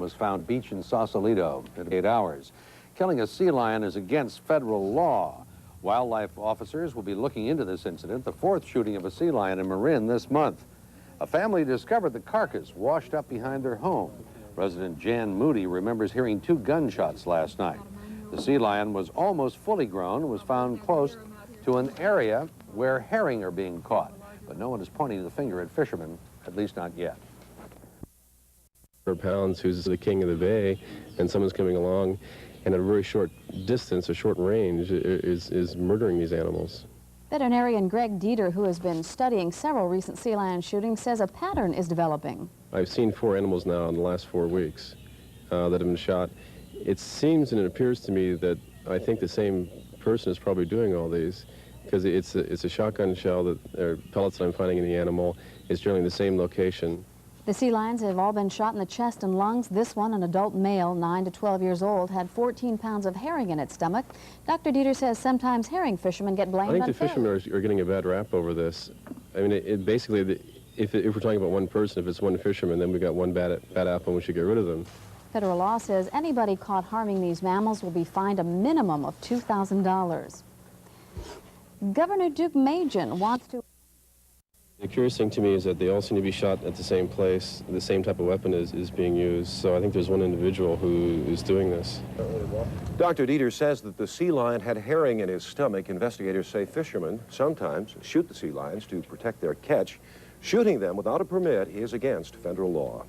was found beached in Sausalito in 8 hours. Killing a sea lion is against federal law. Wildlife officers will be looking into this incident, the 4th shooting of a sea lion in Marin this month. A family discovered the carcass washed up behind their home. Resident Jan Moody remembers hearing 2 gunshots last night. The sea lion was almost fully grown and was found close to an area where herring are being caught. But no one is pointing the finger at fishermen, at least not yet. Pounds, who's the king of the bay, and someone's coming along and at a very short distance, a short range, is murdering these animals. Veterinarian Greg Deiter, who has been studying several recent sea lion shootings, says a pattern is developing. I've seen 4 animals now in the last 4 weeks that have been shot. It seems and it appears to me that I think the same person is probably doing all these, because it's a shotgun shell that, or pellets that I'm finding in the animal. It's generally in the same location. The sea lions have all been shot in the chest and lungs. This one, an adult male, 9 to 12 years old, had 14 pounds of herring in its stomach. Dr. Deiter says sometimes herring fishermen get blamed I think unfairly. the fishermen are getting a bad rap over this. I mean, basically, if we're talking about one person, if it's one fisherman, then we've got one bad apple and we should get rid of them. Federal law says anybody caught harming these mammals will be fined a minimum of $2,000. Governor Duke Majan wants to... The curious thing to me is that they all seem to be shot at the same place. The same type of weapon is being used. So I think there's one individual who is doing this. Dr. Deiter says that the sea lion had herring in his stomach. Investigators say fishermen sometimes shoot the sea lions to protect their catch. Shooting them without a permit is against federal law.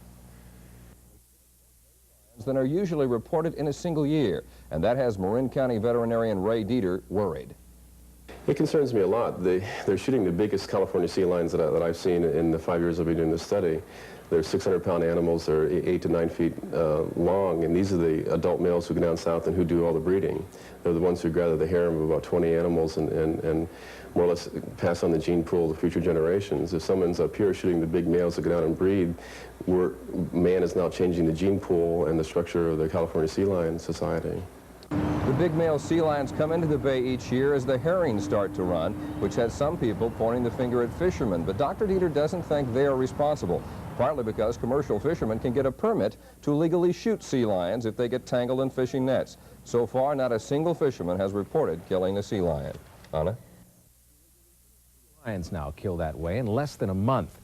Than are usually reported in a single year, and that has Marin County veterinarian Ray Deiter worried. It concerns me a lot. They're shooting the biggest California sea lions that I've seen in the 5 years I've been doing this study. They're 600-pound animals. They're 8 to 9 feet long, and these are the adult males who go down south and who do all the breeding. They're the ones who gather the harem of about 20 animals and more or less pass on the gene pool to future generations. If someone's up here shooting the big males that go down and breed, man is now changing the gene pool and the structure of the California sea lion society. The big male sea lions come into the bay each year as the herrings start to run, which has some people pointing the finger at fishermen. But Dr. Deiter doesn't think they are responsible, partly because commercial fishermen can get a permit to legally shoot sea lions if they get tangled in fishing nets. So far, not a single fisherman has reported killing a sea lion. Anna? Lions now killed that way in less than a month.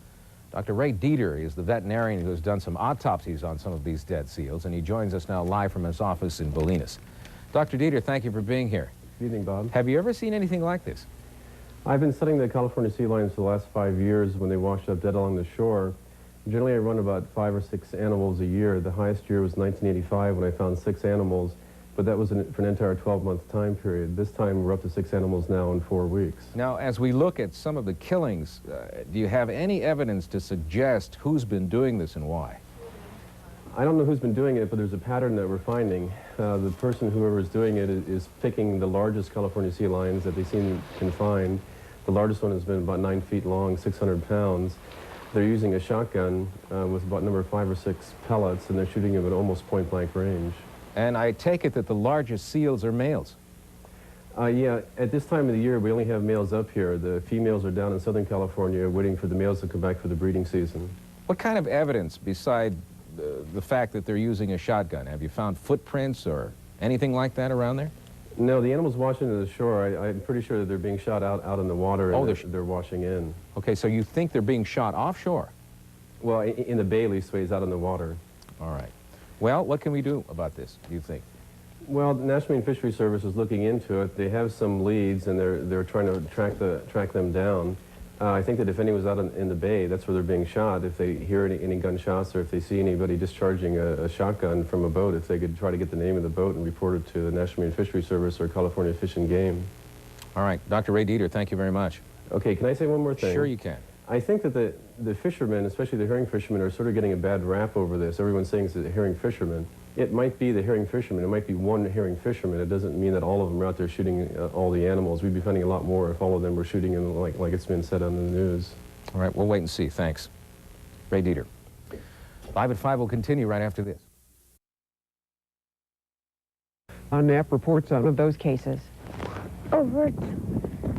Dr. Ray Deiter is the veterinarian who has done some autopsies on some of these dead seals, and he joins us now live from his office in Bolinas. Dr. Deiter, thank you for being here. Good evening, Bob. Have you ever seen anything like this? I've been studying the California sea lions for the last 5 years when they washed up dead along the shore. Generally, I run about 5 or 6 animals a year. The highest year was 1985 when I found 6 animals, but that was for an entire 12-month time period. This time, we're up to 6 animals now in 4 weeks. Now, as we look at some of the killings, do you have any evidence to suggest who's been doing this and why? I don't know who's been doing it, but there's a pattern that we're finding. The person, whoever is doing it, is picking the largest California sea lions that they can find. The largest one has been about 9 feet long, 600 pounds. They're using a shotgun with about number 5 or 6 pellets, and they're shooting them at almost point-blank range. And I take it that the largest seals are males? Yeah, at this time of the year, we only have males up here. The females are down in Southern California waiting for the males to come back for the breeding season. What kind of evidence, beside the fact that they're using a shotgun? Have you found footprints or anything like that around there? No, the animals washing to the shore, I'm pretty sure that they're being shot out in the water, and they're washing in. Okay, so you think they're being shot offshore? Well, in the bay, leastways, out in the water. All right. Well, what can we do about this, do you think? Well, the National Marine Fisheries Service is looking into it. They have some leads, and they're trying to track them down. I think that if anyone's out in the bay, that's where they're being shot. If they hear any gunshots or if they see anybody discharging a shotgun from a boat, if they could try to get the name of the boat and report it to the National Marine Fisheries Service or California Fish and Game. All right. Dr. Ray Deiter, thank you very much. Okay, can I say one more thing? Sure you can. I think that the fishermen, especially the herring fishermen, are sort of getting a bad rap over this. Everyone's saying it's a herring fisherman. It might be the herring fisherman. It might be one herring fisherman. It doesn't mean that all of them are out there shooting all the animals. We'd be finding a lot more if all of them were shooting them like it's been said on the news. All right, we'll wait and see. Thanks. Ray Deiter. 5 at 5 will continue right after this. NAP reports on one of those cases. Over,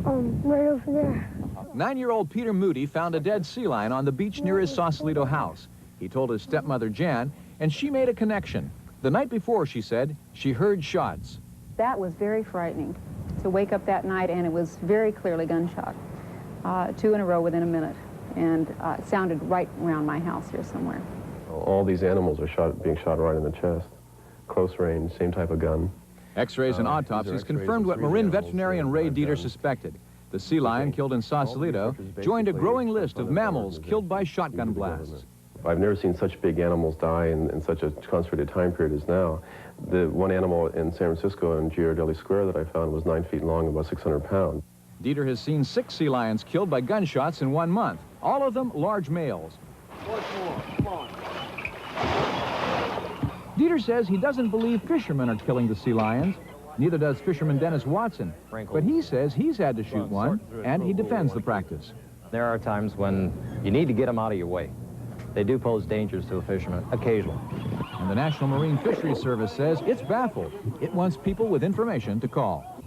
right over there. 9-year-old Peter Moody found a dead sea lion on the beach near his Sausalito house. He told his stepmother, Jan, and she made a connection. The night before, she said, she heard shots. That was very frightening to wake up that night, and it was very clearly gunshot, 2 in a row within a minute, and it sounded right around my house here somewhere. All these animals are being shot right in the chest. Close range, same type of gun. X-rays and autopsies confirmed what Marin veterinarian Ray Deiter suspected. The sea lion killed in Sausalito joined a growing list of mammals killed by shotgun blasts. I've never seen such big animals die in such a concentrated time period as now. The one animal in San Francisco in Ghirardelli Square that I found was 9 feet long, about 600 pounds. Deiter has seen 6 sea lions killed by gunshots in 1 month, all of them large males. Deiter says he doesn't believe fishermen are killing the sea lions. Neither does fisherman Dennis Watson. But he says he's had to shoot one, and he defends the practice. There are times when you need to get them out of your way. They do pose dangers to a fisherman, occasionally. And the National Marine Fisheries Service says it's baffled. It wants people with information to call.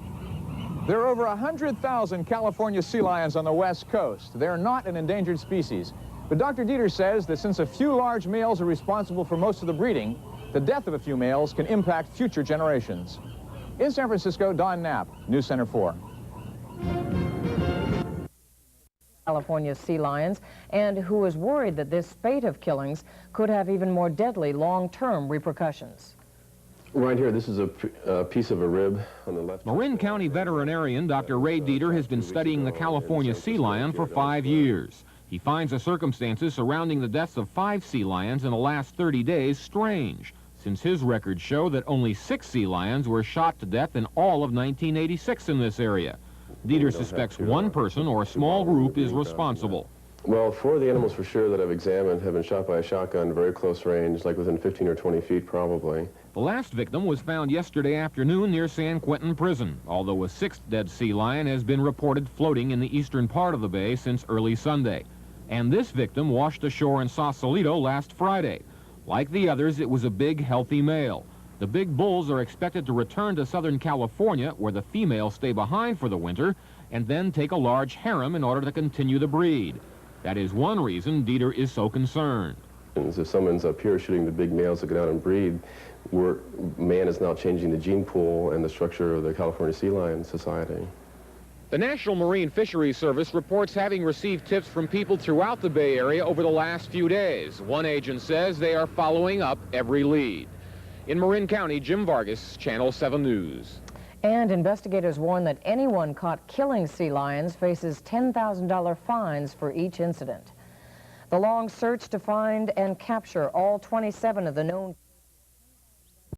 There are over 100,000 California sea lions on the West Coast. They're not an endangered species. But Dr. Deiter says that since a few large males are responsible for most of the breeding, the death of a few males can impact future generations. In San Francisco, Don Knapp, News Center 4. California sea lions, and who is worried that this spate of killings could have even more deadly long-term repercussions. Right here, this is a piece of a rib on the left. Marin County veterinarian Dr. Ray Deiter has been studying the California sea lion for 5 years. He finds the circumstances surrounding the deaths of 5 sea lions in the last 30 days strange, since his records show that only 6 sea lions were shot to death in all of 1986 in this area. Deiter suspects one person or a small group is responsible. Well, 4 of the animals for sure that I've examined have been shot by a shotgun, very close range, like within 15 or 20 feet probably. The last victim was found yesterday afternoon near San Quentin Prison, although a 6th dead sea lion has been reported floating in the eastern part of the bay since early Sunday. And this victim washed ashore in Sausalito last Friday. Like the others, it was a big, healthy male. The big bulls are expected to return to Southern California, where the females stay behind for the winter, and then take a large harem in order to continue the breed. That is one reason Deiter is so concerned. If someone's up here shooting the big males that get out and breed, man is now changing the gene pool and the structure of the California sea lion society. The National Marine Fisheries Service reports having received tips from people throughout the Bay Area over the last few days. One agent says they are following up every lead. In Marin County, Jim Vargas, Channel 7 News. And investigators warn that anyone caught killing sea lions faces $10,000 fines for each incident. The long search to find and capture all 27 of the known